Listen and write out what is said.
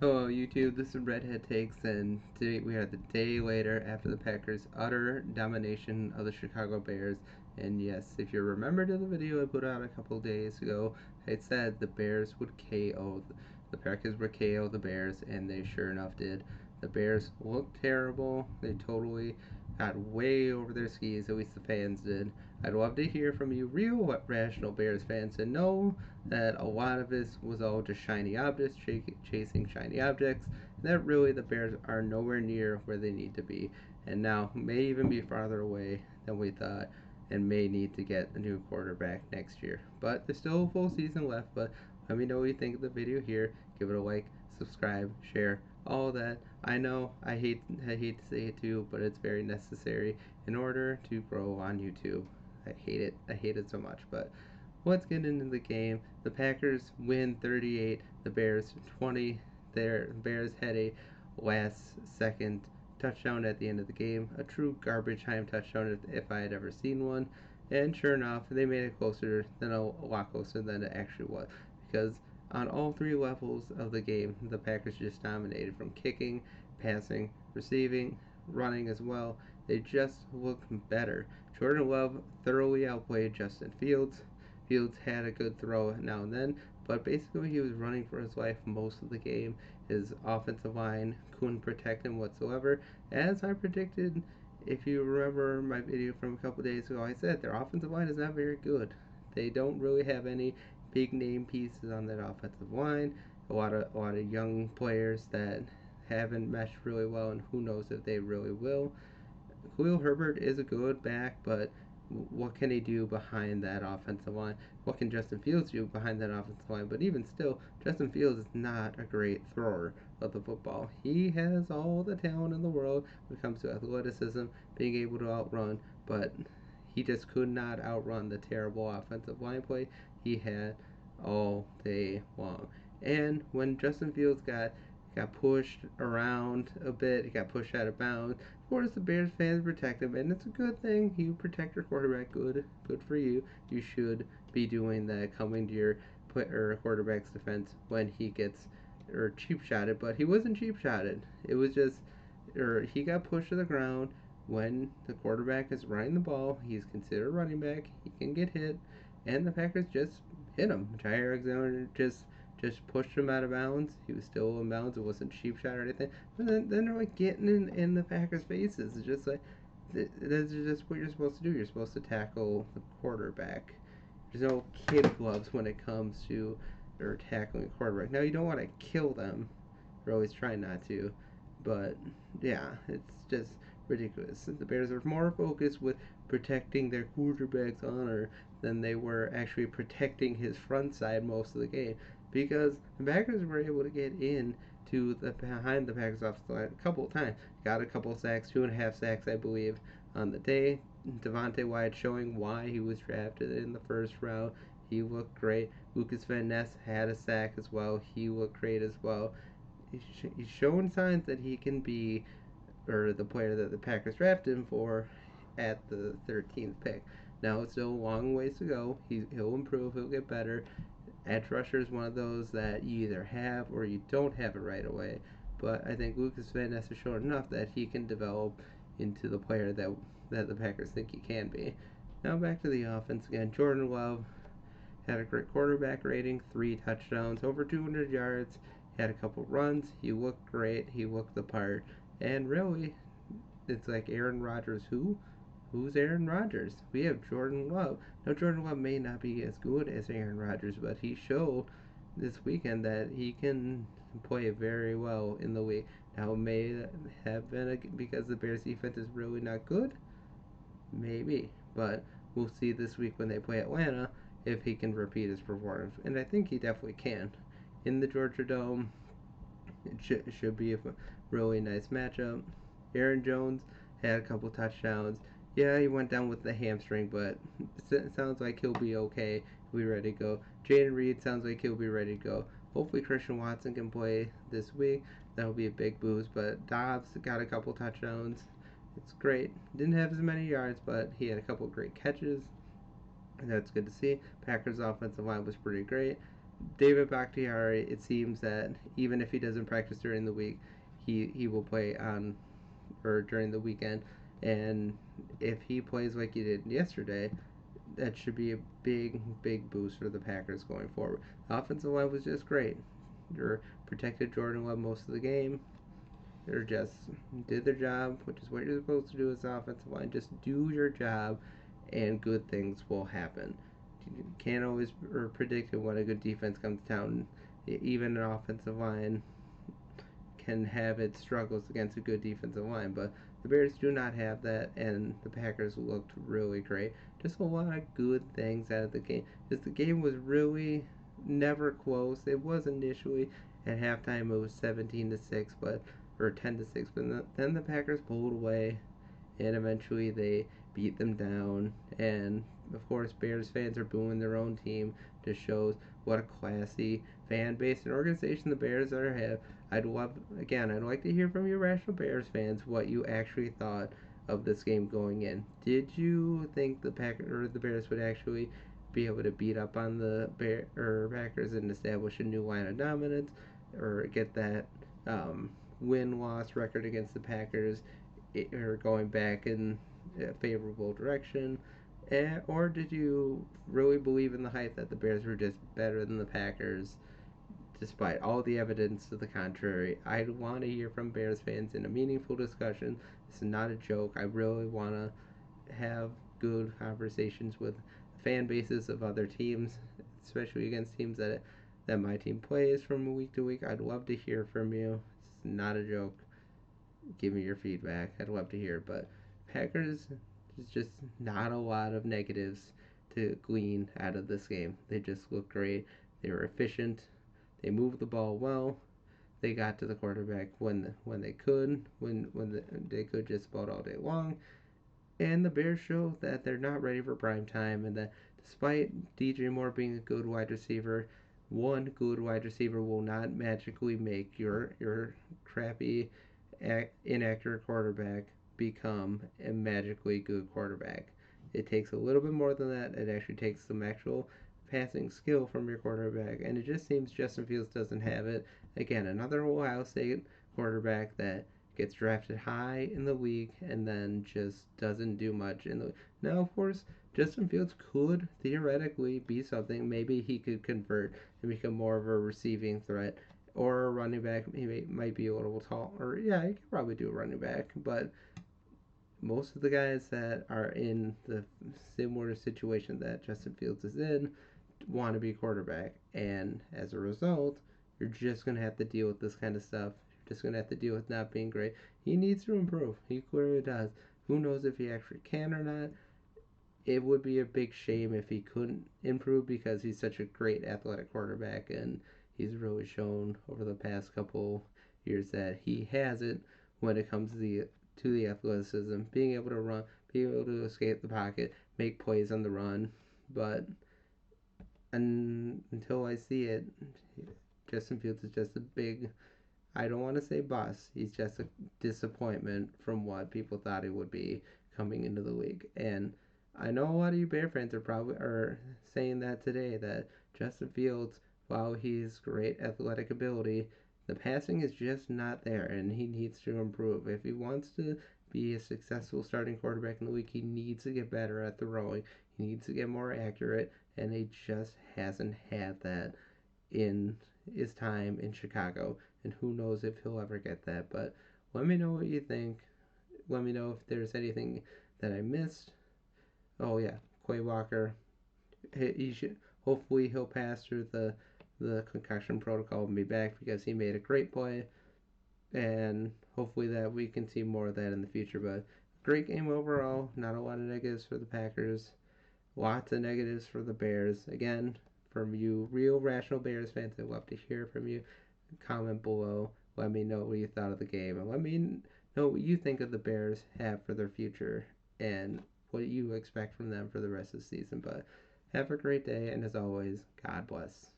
Hello YouTube, this is Redhead Takes, and today we are the day later after the Packers' utter domination of the Chicago Bears. And yes, if you remember to the video I put out a couple days ago, I said the Bears would KO, the Packers would KO the Bears, and they sure enough did. The Bears looked terrible. They totally got way over their skis, at least the fans did. I'd love to hear from you real rational Bears fans and know that a lot of this was all just shiny objects, chasing shiny objects, and that really the Bears are nowhere near where they need to be, and now may even be farther away than we thought, and may need to get a new quarterback next year. But there's still a full season left, but let me know what you think of the video here. Give it a like, subscribe, share, all that. I know I hate to say it too, but it's very necessary in order to grow on YouTube. I hate it. I hate it so much, but let's get into the game. The Packers win 38, the Bears 20. Their Bears had a last second touchdown at the end of the game, a true garbage time touchdown if I had ever seen one. And sure enough, they made it closer than a lot closer than it actually was, because on all three levels of the game, the Packers just dominated, from kicking, passing, receiving, running as well. They just looked better. Jordan Love thoroughly outplayed Justin Fields. Fields had a good throw now and then, but basically he was running for his life most of the game. His offensive line couldn't protect him whatsoever. As I predicted, if you remember my video from a couple days ago, I said their offensive line is not very good. They don't really have any big name pieces on that offensive line. A lot of young players that haven't meshed really well, and who knows if they really will. Khalil Herbert is a good back, but what can he do behind that offensive line? What can Justin Fields do behind that offensive line? But even still, Justin Fields is not a great thrower of the football. He has all the talent in the world when it comes to athleticism, being able to outrun, but he just could not outrun the terrible offensive line play he had all day long. And when Justin Fields got pushed around a bit, he got pushed out of bounds. Of course, the Bears fans protect him, and it's a good thing. You protect your quarterback. Good for you. You should be doing that, coming to your quarterback's defense when he gets cheap shotted. But he wasn't cheap shotted. It was just, he got pushed to the ground. When the quarterback is running the ball, he's considered a running back. He can get hit, and the Packers just hit him. Jaire Alexander just pushed him out of bounds. He was still in bounds. It wasn't cheap shot or anything. But then they're like getting in the Packers' faces. It's just like, that's just what you're supposed to do. You're supposed to tackle the quarterback. There's no kid gloves when it comes to or tackling a quarterback. Now you don't want to kill them. We're always trying not to. But yeah, it's just ridiculous. The Bears are more focused with protecting their quarterback's honor than they were actually protecting his front side most of the game, because the Packers were able to get in to the behind the Packers offensive line a couple of times. Got a couple of sacks, 2.5 sacks, I believe, on the day. Devontae Wyatt showing why he was drafted in the first round. He looked great. Lucas Van Ness had a sack as well. He looked great as well. He's showing signs that he can be, or the player that the Packers drafted him for, at the 13th pick. Now it's still a long ways to go. He'll improve. He'll get better. Edge rusher is one of those that you either have or you don't have it right away. But I think Lucas Van Ness has shown enough that he can develop into the player that the Packers think he can be. Now back to the offense again. Jordan Love had a great quarterback rating, 3 touchdowns, over 200 yards. He had a couple runs. He looked great. He looked the part. And really, it's like Aaron Rodgers. Who's Aaron Rodgers? We have Jordan Love. Now, Jordan Love may not be as good as Aaron Rodgers, but he showed this weekend that he can play very well in the league. Now, it may have been because the Bears defense is really not good. Maybe. But we'll see this week when they play Atlanta if he can repeat his performance. And I think he definitely can. In the Georgia Dome, it should be a really nice matchup. Aaron Jones had a couple touchdowns. Yeah, he went down with the hamstring, but it sounds like he'll be okay. He'll be ready to go. Jaden Reed sounds like he'll be ready to go. Hopefully Christian Watson can play this week. That'll be a big boost. But Dobbs got a couple touchdowns. It's great. Didn't have as many yards, but he had a couple great catches. And that's good to see. Packers' offensive line was pretty great. David Bakhtiari, it seems that even if he doesn't practice during the week, he will play on or during the weekend. And if he plays like he did yesterday, that should be a big boost for the Packers going forward. The offensive line was just great. They protected Jordan Love most of the game. They just did their job, which is what you're supposed to do as an offensive line. Just do your job, and good things will happen. You can't always predict when a good defense comes to town. Even an offensive line can have its struggles against a good defensive line, but the Bears do not have that, and the Packers looked really great. Just a lot of good things out of the game. Just the game was really never close. It was initially at halftime it was 17-6, but or 10-6, but then the Packers pulled away, and eventually they beat them down. And of course, Bears fans are booing their own team. Just shows what a classy fan base and organization the Bears are have. I'd like to hear from you, rational Bears fans, what you actually thought of this game going in. Did you think the Bears would actually be able to beat up on the Packers and establish a new line of dominance, or get that win-loss record against the Packers, or going back in a favorable direction? Or did you really believe in the hype that the Bears were just better than the Packers despite all the evidence to the contrary? I want to hear from Bears fans in a meaningful discussion. This is not a joke. I really want to have good conversations with fan bases of other teams, especially against teams that my team plays from week to week. I'd love to hear from you. It's not a joke. Give me your feedback. I'd love to hear. But Packers, there's just not a lot of negatives to glean out of this game. They just look great. They were efficient. They moved the ball well. They got to the quarterback when they could, they could just about all day long. And the Bears show that they're not ready for prime time, and that despite DJ Moore being a good wide receiver, one good wide receiver will not magically make your crappy, inaccurate quarterback become a magically good quarterback. It takes a little bit more than that. It actually takes some actual passing skill from your quarterback, and it just seems Justin Fields doesn't have it. Again, another Ohio State quarterback that gets drafted high in the league and then just doesn't do much in the. Now, of course, Justin Fields could theoretically be something. Maybe he could convert and become more of a receiving threat, or a running back. He might be a little tall, or yeah, he could probably do a running back. But most of the guys that are in the similar situation that Justin Fields is in want to be quarterback, and as a result, you're just gonna have to deal with this kind of stuff. You're just gonna have to deal with not being great. He needs to improve. He clearly does. Who knows if he actually can or not? It would be a big shame if he couldn't improve, because he's such a great athletic quarterback, and he's really shown over the past couple years that he has it when it comes to the athleticism, being able to run, being able to escape the pocket, make plays on the run. But until I see it, Justin Fields is just a big, I don't want to say bust. He's just a disappointment from what people thought he would be coming into the league. And I know a lot of you Bear fans are saying that today, that Justin Fields, while he's great athletic ability, the passing is just not there, and he needs to improve. If he wants to be a successful starting quarterback in the league, he needs to get better at throwing. He needs to get more accurate, and he just hasn't had that in his time in Chicago, and who knows if he'll ever get that. But let me know what you think. Let me know if there's anything that I missed. Oh yeah, Quay Walker. He should, hopefully he'll pass through the concussion protocol and be back, because he made a great play, and hopefully that we can see more of that in the future. But great game overall. Not a lot of negatives for the Packers. Lots of negatives for the Bears. Again, from you real rational Bears fans, I'd love to hear from you. Comment below. Let me know what you thought of the game, and let me know what you think of the Bears have for their future, and what you expect from them for the rest of the season. But have a great day, and as always, God bless.